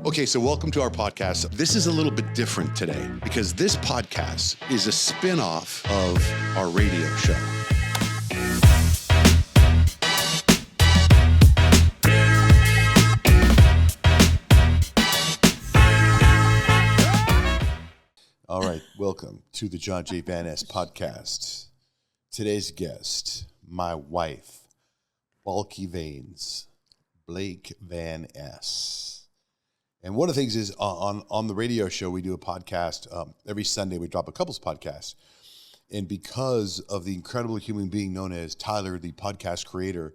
Okay, so welcome to our podcast. This is a little bit different today because this podcast is a spin-off of our radio show. All right, welcome to the Johnjay Van Es podcast. Today's guest, my wife, bulky veins, Blake Van Es. And one of the things is on the radio show, we do a podcast. Every Sunday, we drop a couples podcast. And because of the incredible human being known as Tyler, the podcast creator,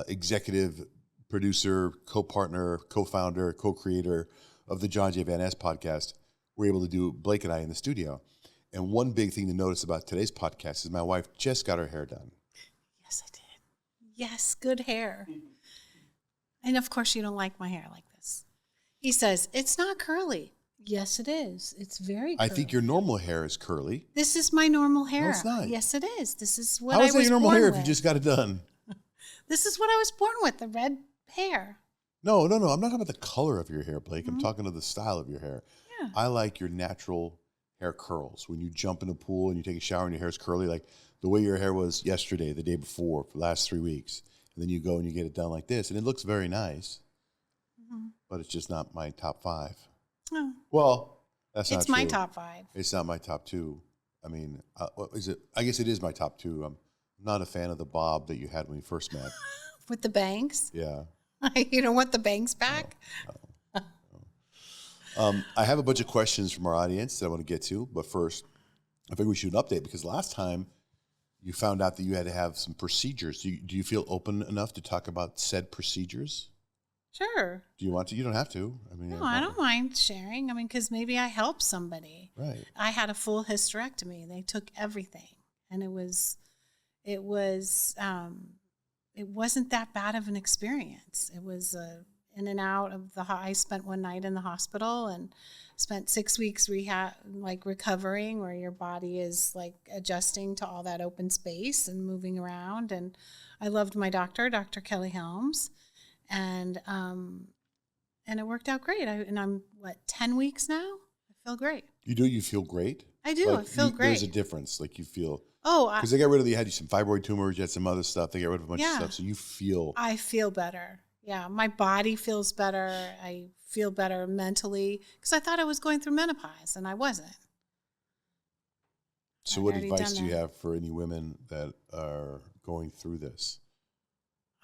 executive producer, co-partner, co-founder, co-creator of the Johnjay Van Es podcast, we're able to do Blake and I in the studio. And one big thing to notice about today's podcast is my wife just got her hair done. Yes, I did. Yes, good hair. And of course, you don't like my hair like this. He says, it's not curly. Yes, it is. It's very curly. I think your normal hair is curly. This is my normal hair. No, it's not. Yes, it is. This is what How I is was that your normal born hair with. if you just got it done? This is what I was born with, the red hair. No. I'm not talking about the color of your hair, Blake. Mm-hmm. I'm talking about the style of your hair. Yeah. I like your natural hair curls. When you jump in the pool and you take a shower and your hair's curly, like the way your hair was yesterday, the day before, for the last 3 weeks. And then you go and you get it done like this. And it looks very nice. Mm-hmm. But it's just not my top 5. Oh. Well, that's not true. It's my top 5. It's not my top 2. I mean, what is it? I guess it is my top 2. I'm not a fan of the bob that you had when we first met. With the bangs? Yeah. You don't want the bangs back? No. I have a bunch of questions from our audience that I want to get to. But first, I think we should do an update because last time you found out that you had to have some procedures. Do you feel open enough to talk about said procedures? Sure. Do you want to? You don't have to. I mean, no, I don't mind sharing. I mean, because maybe I help somebody. Right. I had a full hysterectomy. They took everything, and it wasn't that bad of an experience. It was in and out of the. I spent one night in the hospital and spent 6 weeks recovering, where your body is like adjusting to all that open space and moving around. And I loved my doctor, Dr. Kelly Helms. And it worked out great. I'm 10 weeks now? I feel great. You do? You feel great? I do. I feel great. There's a difference. Like you feel. Oh. Because they got rid of you had some fibroid tumors, you had some other stuff. They got rid of a bunch of stuff. So you feel. I feel better. Yeah. My body feels better. I feel better mentally. Because I thought I was going through menopause, and I wasn't. So what advice do you have for any women that are going through this?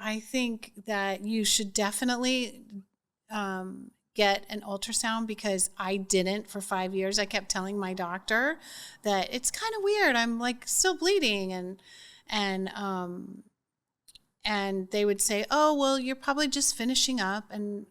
I think that you should definitely get an ultrasound, because I didn't for 5 years. I kept telling my doctor that it's kind of weird. I'm like still bleeding, and they would say, "Oh, well, you're probably just finishing up." And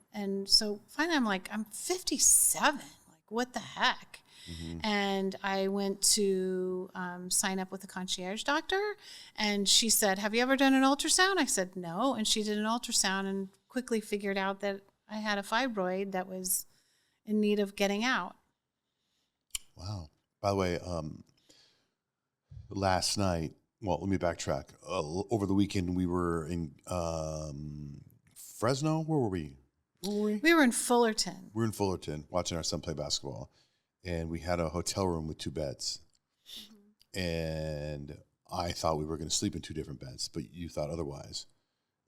so finally, I'm 57. Like, what the heck? Mm-hmm. And I went to sign up with a concierge doctor, and she said, "Have you ever done an ultrasound?" I said, "No." And she did an ultrasound and quickly figured out that I had a fibroid that was in need of getting out. Wow. By the way, last night, well, let me backtrack. Over the weekend, we were in Fresno. Where were we? We were in Fullerton. We were in Fullerton watching our son play basketball. And we had a hotel room with 2 beds. Mm-hmm. And I thought we were going to sleep in 2 different beds, but you thought otherwise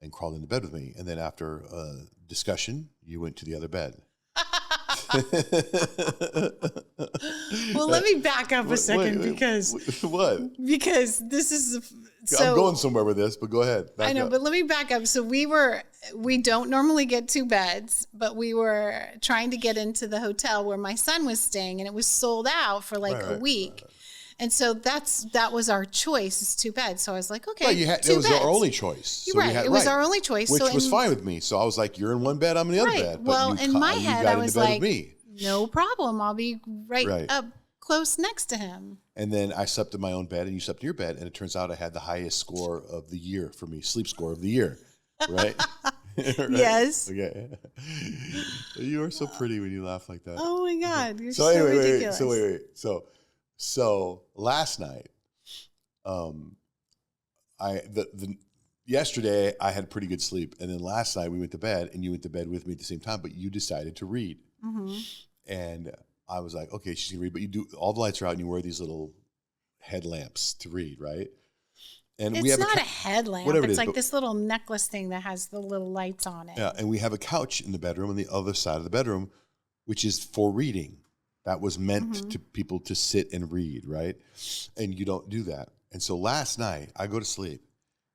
and crawled into bed with me. And then after a discussion, you went to the other bed. Well, let me back up a second because... What? Because this is... I'm going somewhere with this, but go ahead. I know, but let me back up. So we don't normally get 2 beds, but we were trying to get into the hotel where my son was staying, and it was sold out for a week. Right. And so that was our choice, is 2 beds. So I was like, okay, it was our only choice. You're right. It was our only choice. Which was fine with me. So I was like, you're in one bed, I'm in the other bed. But well, in my head, I was like, no problem. I'll be right up close next to him. And then I slept in my own bed, and you slept in your bed, and it turns out I had the highest score of the year for me, sleep score of the year, right? Right? Yes. Okay. You are so pretty when you laugh like that. Oh my God, you're so ridiculous. So last night, yesterday I had pretty good sleep, and then last night we went to bed, and you went to bed with me at the same time, but you decided to read. Mm-hmm. And I was like, okay, she's gonna read, but you do all the lights are out and you wear these little headlamps to read, right? And we It's have not a headlamp. whatever it It's is, like but- this little necklace thing that has the little lights on it. Yeah, and we have a couch in the bedroom on the other side of the bedroom, which is for reading. That was meant to people to sit and read, right? And you don't do that. And so last night I go to sleep,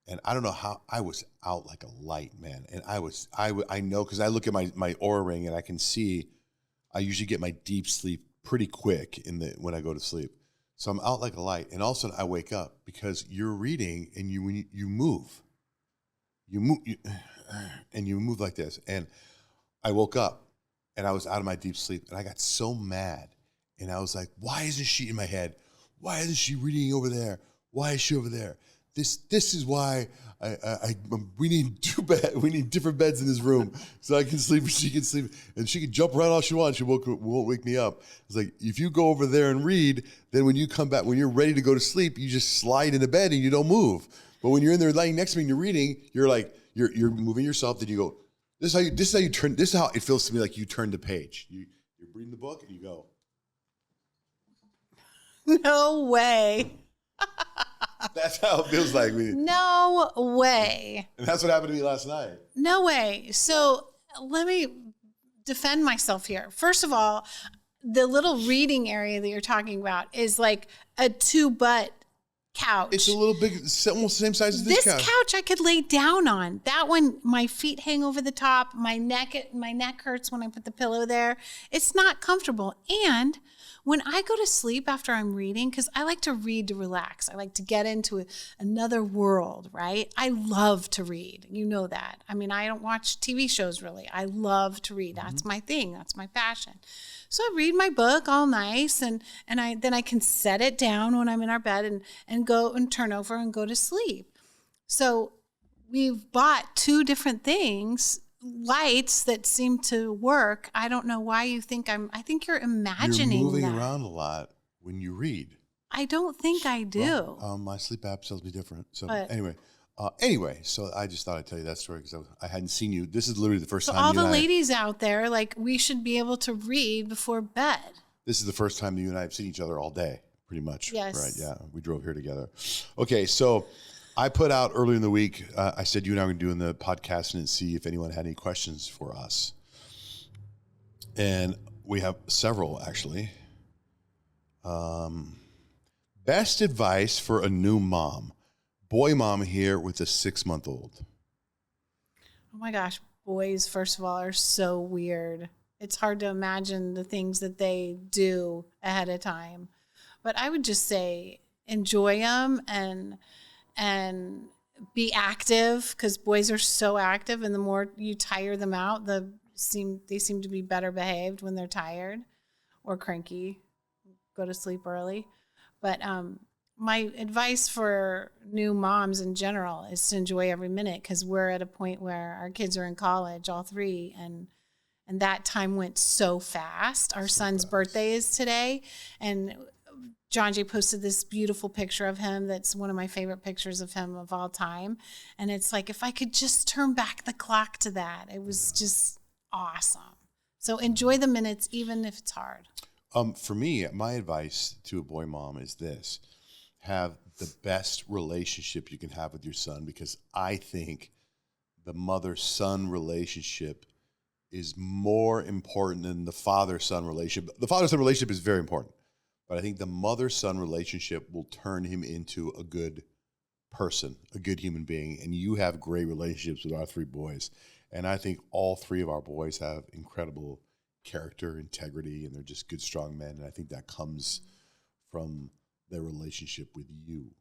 and I don't know how I was out like a light, man. And I know because I look at my Oura ring and I can see. I usually get my deep sleep pretty quick when I go to sleep. So I'm out like a light, and all of a sudden I wake up because you're reading and you move, and you move like this. And I woke up and I was out of my deep sleep, and I got so mad, and I was like, "Why isn't she in my head? Why isn't she reading over there? Why is she over there? This is why we need we need different beds in this room so I can sleep and she can sleep, and she can jump around all she wants. She won't wake me up." It's like, if you go over there and read, then when you come back, when you're ready to go to sleep, you just slide into bed and you don't move. But when you're in there laying next to me and you're reading, you're like you're moving yourself. Then you go. This is how you turn. This is how it feels to me, like you turn the page. You're reading the book and you go. No way. That's how it feels like me. No way. And that's what happened to me last night. No way. So let me defend myself here. First of all, the little reading area that you're talking about is like a 2-butt couch. It's a little big, it's almost the same size as this couch. This couch I could lay down on. That one, my feet hang over the top. My neck hurts when I put the pillow there. It's not comfortable. And when I go to sleep after I'm reading, because I like to read to relax. I like to get into another world, right? I love to read. You know that. I mean, I don't watch TV shows really. I love to read. That's my thing. That's my passion. So I read my book all nice, and then I can set it down when I'm in our bed and go and turn over and go to sleep. So we've bought 2 different things, lights that seem to work. I don't know why you think I think you're imagining You're moving that. around a lot when you read. I don't think I do. Well, my sleep app tells me different. So But- anyway, so I just thought I'd tell you that story because I hadn't seen you. This is literally the first So time all you the and ladies out there, like, we should be able to read before bed. This is the first time you and I have seen each other all day, pretty much. Yes. Right, yeah. We drove here together. Okay, so I put out earlier in the week, I said you and I were doing the podcast and see if anyone had any questions for us. And we have several, actually. Best advice for a new mom. Boy mom here with a 6-month-old. Oh my gosh, boys, first of all, are so weird. It's hard to imagine the things that they do ahead of time. But I would just say enjoy them and be active, because boys are so active, and the more you tire them out, they seem to be better behaved when they're tired or cranky. Go to sleep early. But my advice for new moms in general is to enjoy every minute, because we're at a point where our kids are in college, all 3, and that time went so fast. Our son's birthday is today, and Johnjay posted this beautiful picture of him that's one of my favorite pictures of him of all time. And it's like, if I could just turn back the clock to that, it was just awesome. So enjoy the minutes, even if it's hard. For me, my advice to a boy mom is this. Have the best relationship you can have with your son, because I think the mother-son relationship is more important than the father-son relationship. The father-son relationship is very important, but I think the mother-son relationship will turn him into a good person, a good human being. And you have great relationships with our 3 boys. And I think all 3 of our boys have incredible character, integrity, and they're just good, strong men. And I think that comes from their relationship with you.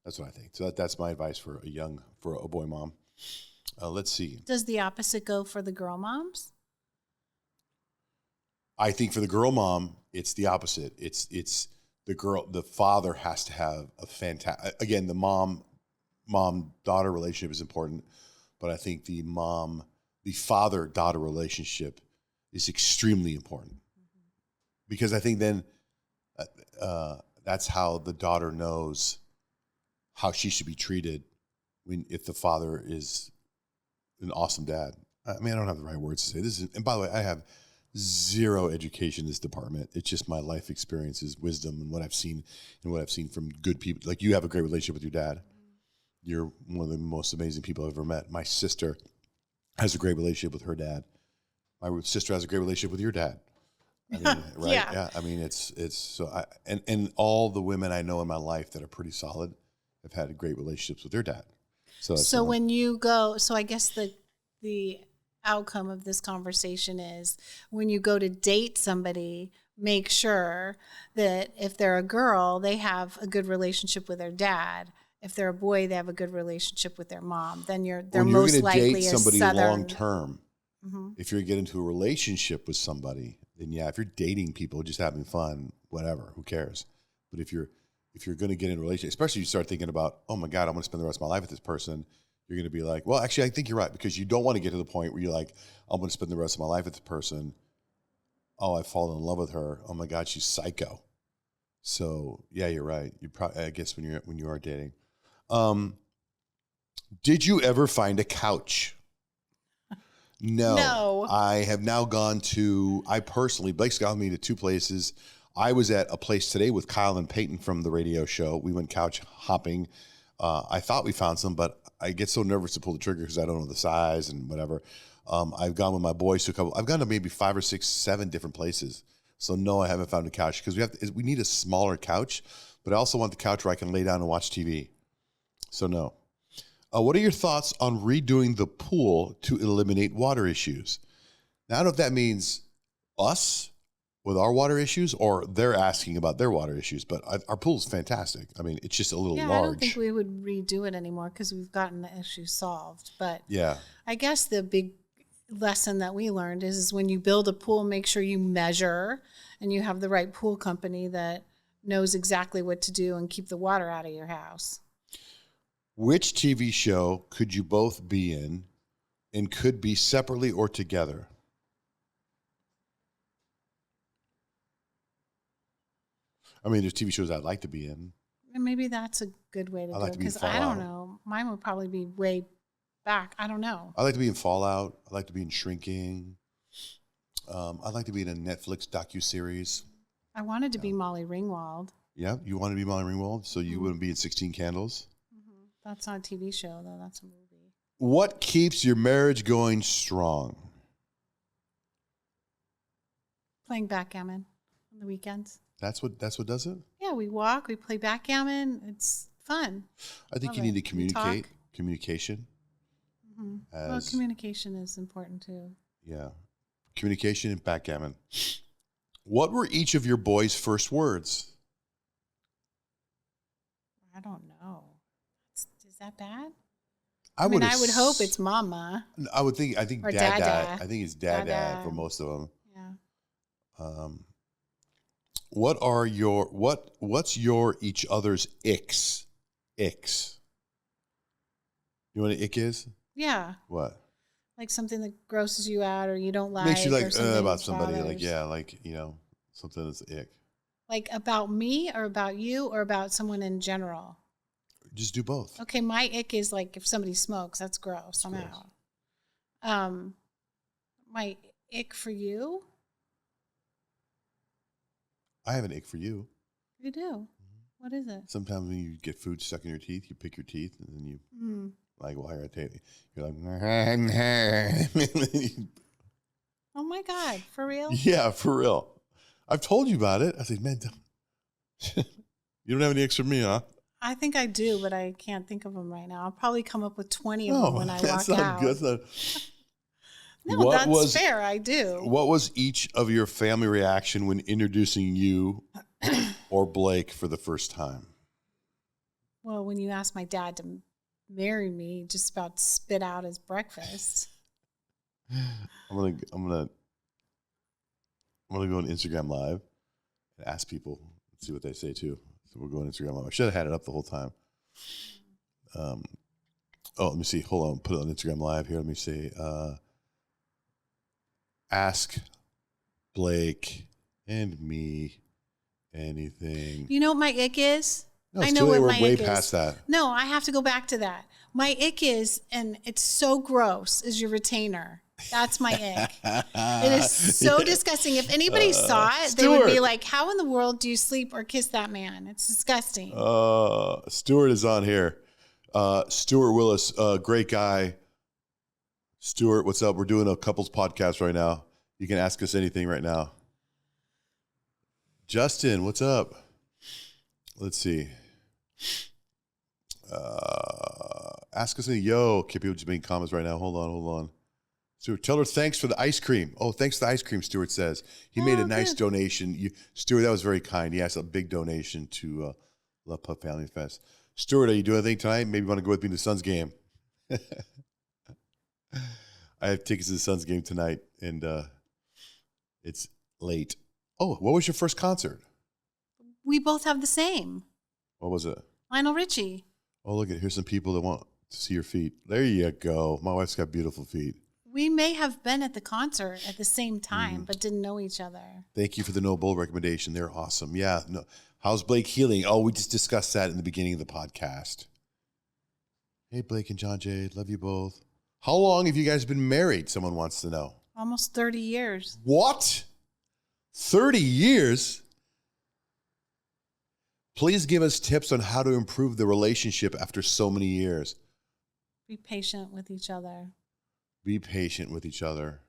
That's what I think. So that's my advice for a boy mom. Let's see. Does the opposite go for the girl moms? I think for the girl mom, it's the opposite. It's the father has to have a fantastic, again, the mom-daughter relationship is important, but I think the father-daughter relationship is extremely important, because I think then that's how the daughter knows how she should be treated if the father is an awesome dad. I mean, I don't have the right words to say this. And by the way, I have zero education in this department. It's just my life experiences, wisdom, and what I've seen from good people. Like, you have a great relationship with your dad. You're one of the most amazing people I've ever met. My sister has a great relationship with her dad. My sister has a great relationship with your dad. I mean, right? Yeah. I mean, it's so and all the women I know in my life that are pretty solid have had great relationships with their dad. So when you go, so I guess the outcome of this conversation is when you go to date somebody, make sure that if they're a girl, they have a good relationship with their dad. If they're a boy, they have a good relationship with their mom. Then they're most likely date somebody Southern. long term. Mm-hmm. If you're getting into a relationship with somebody, then yeah, if you're dating people, just having fun, whatever, who cares? But if you're going to get in a relationship, especially you start thinking about, oh my God, I'm going to spend the rest of my life with this person, you're going to be like, well, actually, I think you're right, because you don't want to get to the point where you're like, I'm going to spend the rest of my life with this person. Oh, I've fallen in love with her. Oh my God, she's psycho. So yeah, you're right. You probably, I guess, when you are dating. Did you ever find a couch? No. I have now gone to, Blake's got me to two places. I was at a place today with Kyle and Peyton from the radio show. We went couch hopping. I thought we found some, but I get so nervous to pull the trigger because I don't know the size and whatever. I've gone with my boys to I've gone to maybe 5 or 6, 7 different places. So no, I haven't found a couch because we need a smaller couch, but I also want the couch where I can lay down and watch TV. So no. What are your thoughts on redoing the pool to eliminate water issues? Now, I don't know if that means us with our water issues or they're asking about their water issues, but our pool is fantastic. I mean, it's just a little large. I don't think we would redo it anymore because we've gotten the issue solved. But yeah, I guess the big lesson that we learned is when you build a pool, make sure you measure and you have the right pool company that knows exactly what to do and keep the water out of your house. Which TV show could you both be in and could be separately or together? I mean, there's TV shows I'd like to be in. And maybe that's a good way to do it because I don't know. Mine would probably be way back. I don't know. I'd like to be in Fallout. I'd like to be in Shrinking. I'd like to be in a Netflix docuseries. I wanted to be Molly Ringwald. Yeah, you wanted to be Molly Ringwald, so you wouldn't be in 16 Candles? That's not a TV show, though. That's a movie. What keeps your marriage going strong? Playing backgammon on the weekends. That's what does it? Yeah, we walk, we play backgammon. It's fun. I think you need to communicate. Communication. Mm-hmm. Well, communication is important, too. Yeah. Communication and backgammon. What were each of your boys' first words? I don't know. Is that bad? I would hope it's mama. I think or dad. I think it's dad for most of them. Yeah. What's your each other's icks? Icks. You know what an ick is? Yeah. What? Like something that grosses you out or you don't like. Makes you like about somebody. Bothers. Like something that's ick. Like about me or about you or about someone in general? Just do both. Okay, my ick is like if somebody smokes, that's gross. I'm out. My ick for you? I have an ick for you. You do? Mm-hmm. What is it? Sometimes when you get food stuck in your teeth, you pick your teeth and then you like while you're at table, you're like oh my God, for real? Yeah, for real. I've told you about it. I said, man, you don't have any icks for me, huh? I think I do, but I can't think of them right now. I'll probably come up with 20 of them when I walk out. Good. No, that's fair. I do. What was each of your family reaction when introducing you or Blake for the first time? Well, when you asked my dad to marry me, just about spit out his breakfast. I'm gonna go on Instagram Live and ask people, see what they say too. So we'll go on Instagram Live. I should have had it up the whole time. Let me see. Hold on. Put it on Instagram Live here. Let me see. Ask Blake and me anything. You know what my ick is? No, I know what my ick is. We're way past that. No, I have to go back to that. My ick is, and it's so gross, is your retainer. That's my ick. It is so disgusting. If anybody saw it, they would be like, how in the world do you sleep or kiss that man? It's disgusting. Stuart is on here. Stuart Willis, great guy. Stuart, what's up? We're doing a couples podcast right now. You can ask us anything right now. Justin, what's up? Let's see. Ask us anything. Yo, people just making comments right now. Hold on. Stuart, tell her thanks for the ice cream. Oh, thanks for the ice cream, Stuart says. He made a nice donation. Stuart, that was very kind. He asked a big donation to Love Pup Family Fest. Stuart, are you doing anything tonight? Maybe you want to go with me to the Suns game. I have tickets to the Suns game tonight, and it's late. Oh, what was your first concert? We both have the same. What was it? Lionel Richie. Oh, look at here's some people that want to see your feet. There you go. My wife's got beautiful feet. We may have been at the concert at the same time, but didn't know each other. Thank you for the No Bull recommendation. They're awesome. Yeah. No. How's Blake healing? Oh, we just discussed that in the beginning of the podcast. Hey, Blake and Johnjay, love you both. How long have you guys been married? Someone wants to know. Almost 30 years. What? 30 years? Please give us tips on how to improve the relationship after so many years. Be patient with each other. Be patient with each other.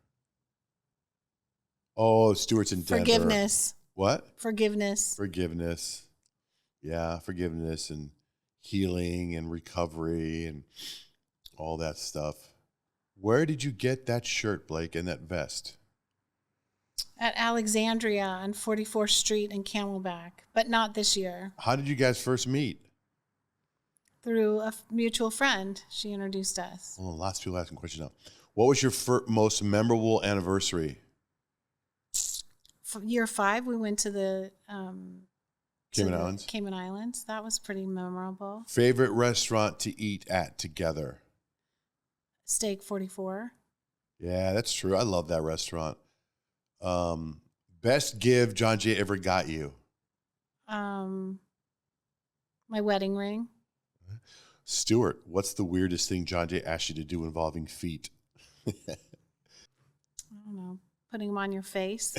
Oh, Stuart's in Denver. Forgiveness. What? Forgiveness. Yeah, forgiveness and healing and recovery and all that stuff. Where did you get that shirt, Blake, and that vest? At Alexandria on 44th Street in Camelback, but not this year. How did you guys first meet? Through a mutual friend. She introduced us. Oh, lots of people asking questions now. What was your most memorable anniversary? For year 5, we went to the Islands. Cayman Islands. That was pretty memorable. Favorite restaurant to eat at together? Steak 44. Yeah, that's true. I love that restaurant. Best gift Johnjay ever got you? My wedding ring. Stuart, what's the weirdest thing Johnjay asked you to do involving feet? I don't know. Putting them on your face.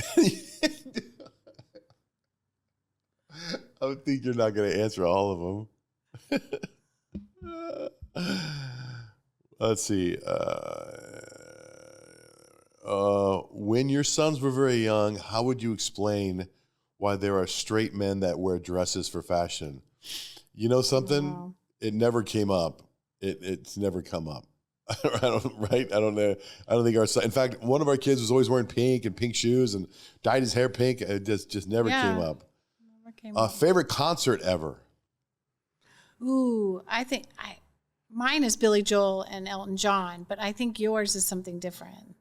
I think you're not going to answer all of them. Let's see. When your sons were very young, how would you explain why there are straight men that wear dresses for fashion? You know something? Wow. It never came up. It's never come up. I don't know. I don't think our son. In fact, one of our kids was always wearing pink and pink shoes and dyed his hair pink. It just never came up. Never came up. Favorite concert ever? Ooh, mine is Billy Joel and Elton John, but I think yours is something different.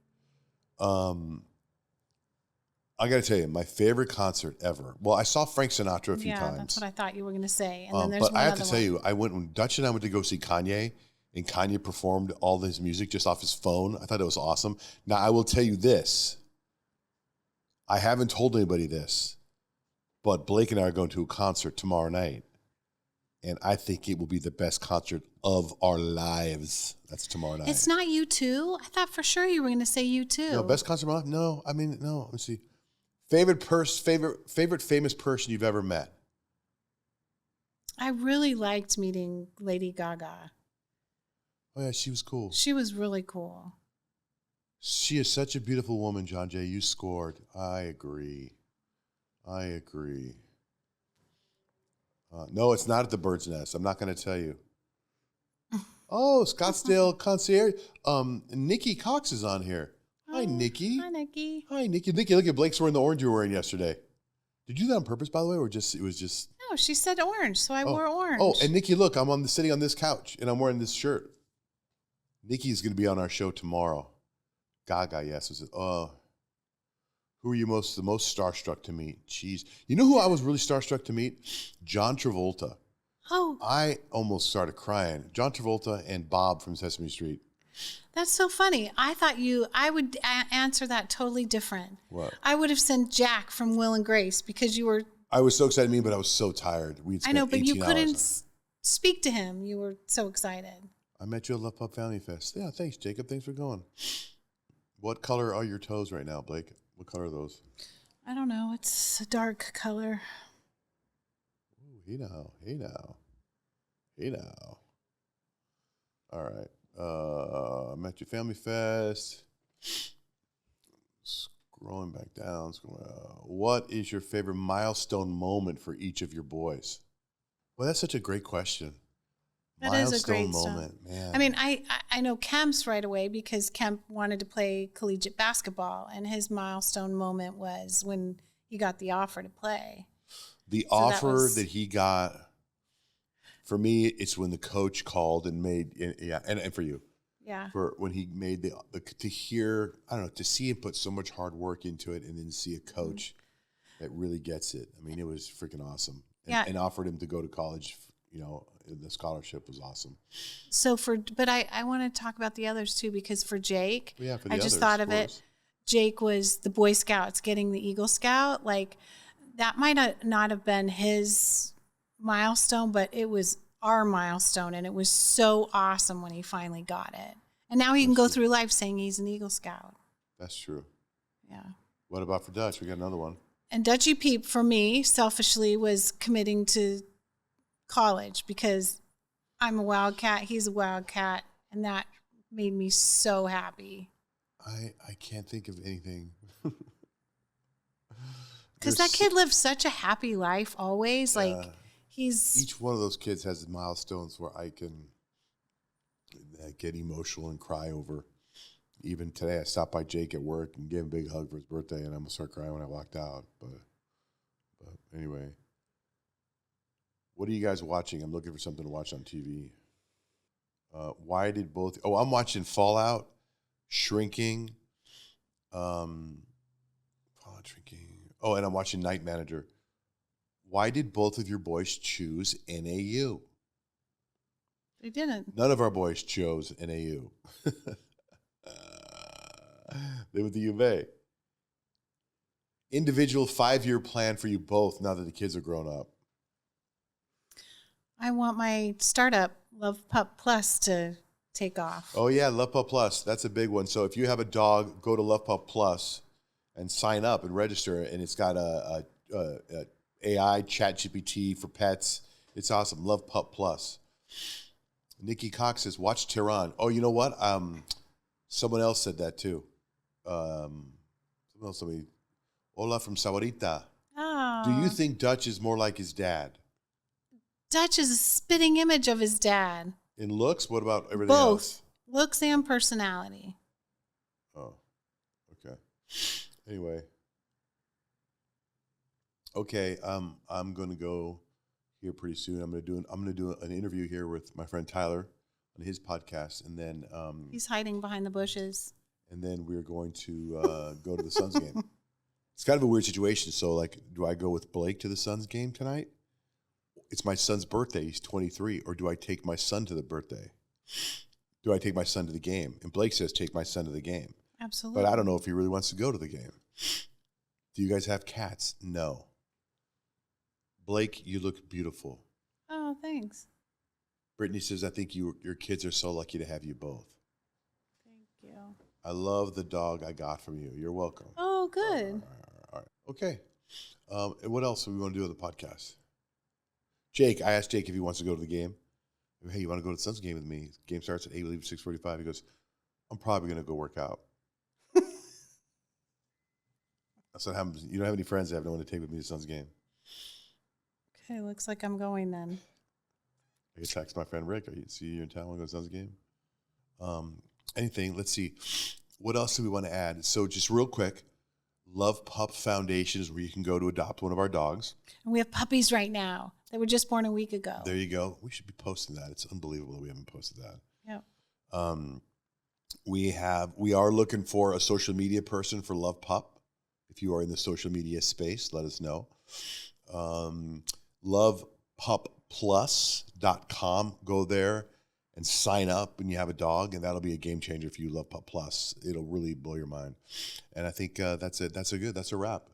I got to tell you, my favorite concert ever. Well, I saw Frank Sinatra a few times. Yeah, that's what I thought you were going to say. And then there's but one I have to other tell one. you, when Dutch and I went to go see Kanye, and Kanye performed all his music just off his phone. I thought it was awesome. Now, I will tell you this. I haven't told anybody this, but Blake and I are going to a concert tomorrow night, and I think it will be the best concert of our lives. That's tomorrow night. It's not U2? I thought for sure you were going to say U2. No, best concert of my life? No, I mean, no. Let me see. Favorite famous person you've ever met? I really liked meeting Lady Gaga. Oh, yeah, she was cool. She was really cool. She is such a beautiful woman, Johnjay. You scored. I agree. No, it's not at the Bird's Nest. I'm not going to tell you. Oh, Scottsdale Concierge. Nikki Cox is on here. Hi, Nikki. Hi, Nikki. Hi, Nikki. Nikki, look at Blake's wearing the orange you were wearing yesterday. Did you do that on purpose, by the way, or it was just? No, she said orange, so I wore orange. Oh, and Nikki, look, I'm sitting on this couch, and I'm wearing this shirt. Nikki's going to be on our show tomorrow. Gaga, yes. Who are you the most starstruck to meet? Jeez. You know who I was really starstruck to meet? John Travolta. Oh. I almost started crying. John Travolta and Bob from Sesame Street. That's so funny. I thought I would answer that totally different. What? I would have sent Jack from Will and Grace because you were. I was so excited to meet him, but I was so tired. I know, but you couldn't speak to him. You were so excited. I met you at Love Pup Family Fest. Yeah, thanks, Jacob. Thanks for going. What color are your toes right now, Blake? What color are those? I don't know. It's a dark color. Ooh, hey now. All right. I'm at your family fest. Scrolling back down. What is your favorite milestone moment for each of your boys? Well, that's such a great question. That milestone is a great moment, man. I mean, I know Kemp's right away because Kemp wanted to play collegiate basketball, and his milestone moment was when he got the offer to play. The offer that he got, for me, it's when the coach called and made, and for you. Yeah. For when he made to hear, I don't know, to see him put so much hard work into it and then see a coach that really gets it. I mean, it was freaking awesome. And offered him to go to college, the scholarship was awesome. So but I want to talk about the others too, because for Jake, I just thought of it. Jake was the Boy Scouts getting the Eagle Scout. Like, that might not have been his milestone, but it was our milestone, and it was so awesome when he finally got it. And now he can go through life saying he's an Eagle Scout. That's true. Yeah. What about for Dutch? We got another one. And Dutchy Peep, for me, selfishly, was committing to college because I'm a Wildcat, he's a Wildcat, and that made me so happy. I can't think of anything. Because that kid lived such a happy life always. Yeah. Like, each one of those kids has milestones where I can get emotional and cry over. Even today, I stopped by Jake at work and gave him a big hug for his birthday, and I'm gonna start crying when I walked out. But anyway, what are you guys watching? I'm looking for something to watch on TV. Why did both? Oh, I'm watching Fallout, Shrinking. Fallout, Shrinking. Oh, and I'm watching Night Manager. Why did both of your boys choose NAU? They didn't. None of our boys chose NAU. They went to U of A. Individual 5-year plan for you both now that the kids are grown up. I want my startup, Love Pup Plus, to take off. Oh, yeah, Love Pup Plus. That's a big one. So if you have a dog, go to Love Pup Plus and sign up and register. And it's got a AI chat GPT for pets. It's awesome. Love Pup Plus. Nikki Cox says, watch Tehran. Oh, you know what? Someone else said that too. Hola from Sawarita. Oh. Do you think Dutch is more like his dad? Dutch is a spitting image of his dad. In looks? What about everything else? Both. Looks and personality. Oh, okay. Anyway. Okay, I'm going to go here pretty soon. I'm going to do an interview here with my friend Tyler on his podcast, and then he's hiding behind the bushes. And then we're going to go to the Suns game. It's kind of a weird situation. So, like, do I go with Blake to the Suns game tonight? It's my son's birthday. He's 23. Or do I take my son to the birthday? Do I take my son to the game? And Blake says, take my son to the game. Absolutely. But I don't know if he really wants to go to the game. Do you guys have cats? No. Blake, you look beautiful. Oh, thanks. Brittany says, I think your kids are so lucky to have you both. Thank you. I love the dog I got from you. You're welcome. Oh, good. All right. Okay. And what else do we want to do on the podcast? Jake, I asked Jake if he wants to go to the game. Hey, you want to go to the Suns game with me? Game starts at 8, we leave at 6:45. He goes, I'm probably going to go work out. I said, you don't have any friends that have no one to take with me to the Suns game. Okay, looks like I'm going then. I could text my friend Rick. See you in town when we go to the Suns game. Anything, let's see. What else do we want to add? So just real quick, Love Pup Foundation is where you can go to adopt one of our dogs. And we have puppies right now. They were just born a week ago. There you go. We should be posting that. It's unbelievable that we haven't posted that. Yep. We are looking for a social media person for Love Pup. If you are in the social media space, let us know. LovePupPlus.com. Go there and sign up when you have a dog, and that'll be a game changer for you, Love Pup Plus. It'll really blow your mind. And I think that's it. That's a wrap.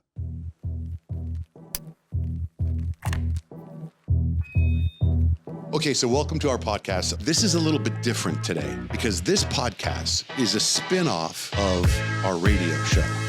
Okay, so welcome to our podcast. This is a little bit different today because this podcast is a spin-off of our radio show.